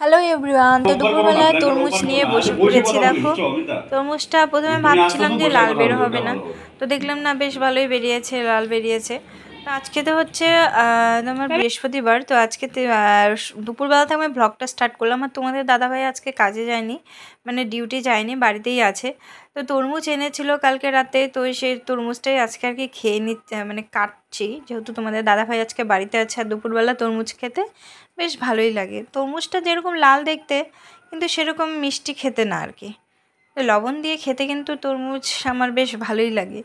Hello everyone, তো দুপুরবেলায় তরমুজ নিয়ে বসে পড়েছি। দেখো, তরমুজটা প্রথমে ভাবছিলাম যে লাল বের হবে না, তো দেখলাম না বেশ ভালোই বেরিয়েছে, লাল বেরিয়েছে। তো আজকে তো হচ্ছে তোমার বৃহস্পতিবার, তো আজকে দুপুরবেলা থেকে আমি ব্লগটা স্টার্ট করলাম। আর তোমাদের দাদাভাই আজকে কাজে যায়নি, মানে ডিউটি যায়নি, বাড়িতেই আছে। তো তরমুজ এনেছিল কালকে রাতে, তো সেই তরমুজটাই আজকে আর কি খেয়ে নিতে মানে কাটছি, যেহেতু তোমাদের দাদাভাই আজকে বাড়িতে আছে। আর দুপুরবেলা তরমুজ খেতে বেশ ভালোই লাগে। তরমুজটা যেরকম লাল দেখতে, কিন্তু সেরকম মিষ্টি খেতে না আর কি। লবণ দিয়ে খেতে কিন্তু তরমুজ আমার বেশ ভালোই লাগে।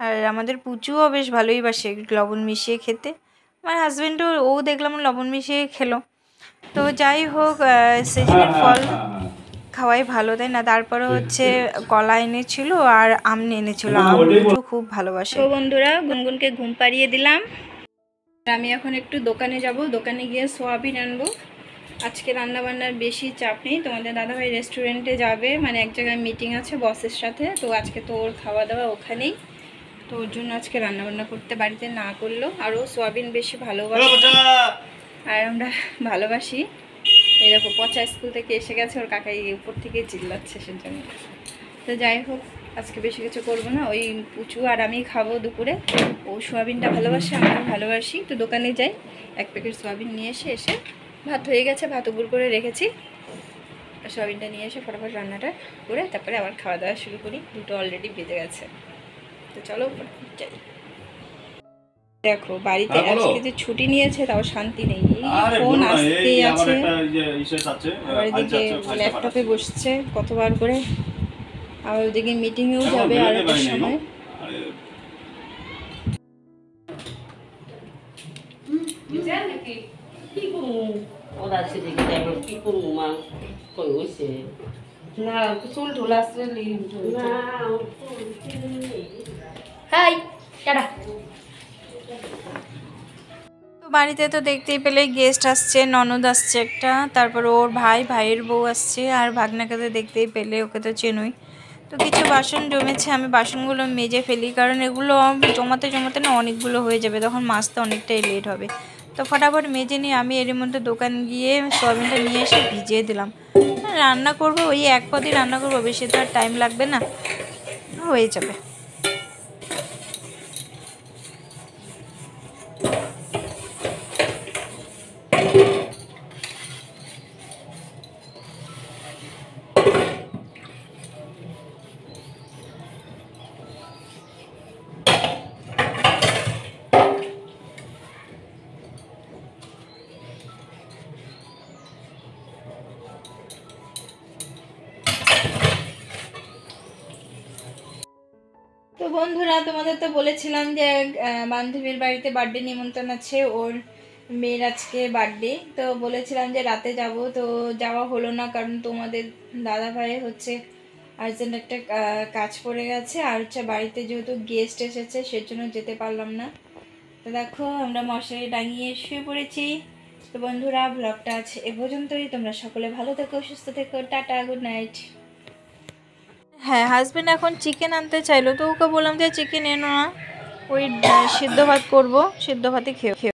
আর আমাদের পুচুও বেশ ভালোই বাসে লবণ মিশিয়ে খেতে। আমার হাজব্যান্ডও দেখলাম লবণ মিশিয়ে খেলো। তো যাই হোক, সিজনের ফল খাওয়াই ভালো, তাই না? তারপরে হচ্ছে কলা এনেছিল আর আম এনেছিল। আম পুচু খুব ভালোবাসে। তো বন্ধুরা, গুনগুনকে ঘুম পাড়িয়ে দিলাম। আমি এখন একটু দোকানে যাব, দোকানে গিয়ে সোয়াবিন আনবো। আজকে রান্নাবান্নার বেশি চাপ নেই, তোমাদের দাদাভাই রেস্টুরেন্টে যাবে, মানে এক জায়গায় মিটিং আছে বসের সাথে। তো আজকে তো ওর খাওয়া দাওয়া ওখানেই, তো ওর জন্য আজকে রান্নাবান্না করতে বাড়িতে না করলেও। আরও সোয়াবিন বেশি ভালোবাসি আর আমরা ভালোবাসি। এই দেখো, পচা স্কুল থেকে এসে গেছে, ওর কাকাই উপর থেকে চিল্লাচ্ছে সেজন্য। তো যাই হোক, আজকে বেশি কিছু করবো না, ওই পুচু আর আমি খাবো দুপুরে। ও সোয়াবিনটা ভালোবাসে, আমিও ভালোবাসি। তো দোকানে যাই, এক প্যাকেট সোয়াবিন নিয়ে এসে ভাত হয়ে গেছে, ভাত উপর করে রেখেছি। সোয়াবিনটা নিয়ে এসে ফটাফট রান্নাটা করে তারপরে আবার খাওয়া দাওয়া শুরু করি। দুটো অলরেডি বেজে গেছে, তো চলো যাই। দেখো, বাড়িতে আজকে যে ছুটি নিয়েছে তাও শান্তি নেই, ফোন আসতেই আছে। আবার এদিকে ল্যাপটপে বসছে কতবার করে, আবার ওদিকে মিটিংয়েও যাবে আর একটা সময়। বাড়িতে তো দেখতেই পেলে গেস্ট আসছে, ননদ আসছে একটা, তারপর ওর ভাইয়ের বউ আসছে, আর ভাগনাকে তো দেখতেই পেলে, ওকে তো চেনই। তো কিছু বাসন জমেছে, আমি বাসনগুলো মেজে ফেলি, কারণ এগুলো জমাতে জমাতে না অনেকগুলো হয়ে যাবে, তখন মাজতে অনেকটাই লেট হবে। তো ফটাফট মেজে নিয়ে আমি এর মধ্যে দোকান গিয়ে সোয়াবিনটা নিয়ে এসে ভিজিয়ে দিলাম। রান্না করব, ওই এক পদই রান্না করবো, বেশি তো আর টাইম লাগবে না, হয়ে যাবে। তো বন্ধুরা, তোমাদের তো বলেছিলাম যে বান্ধবীর বাড়িতে বার্থডে নিমন্ত্রণ আছে, ওর মেয়ের আজকে বার্থডে। তো বলেছিলাম যে রাতে যাব, তো যাওয়া হলো না, কারণ তোমাদের দাদাভাই হচ্ছে আর্জেন্ট একটা কাজ পড়ে গেছে, আর হচ্ছে বাড়িতে যেহেতু গেস্ট এসেছে সেজন্য যেতে পারলাম না। তো দেখো, আমরা মশারি টাঙিয়ে শুয়ে পড়েছি। তো বন্ধুরা, ব্লগটা আছে এ পর্যন্তই। তোমরা সকলে ভালো থেকো, সুস্থ থেকো, টাটা, গুড নাইট। হ্যাঁ, হাজব্যান্ড এখন চিকেন আনতে চাইলো, তো ওকে বললাম যে চিকেন এনো না, ওই সিদ্ধ ভাত করবো, সিদ্ধ ভাতই খেয়ে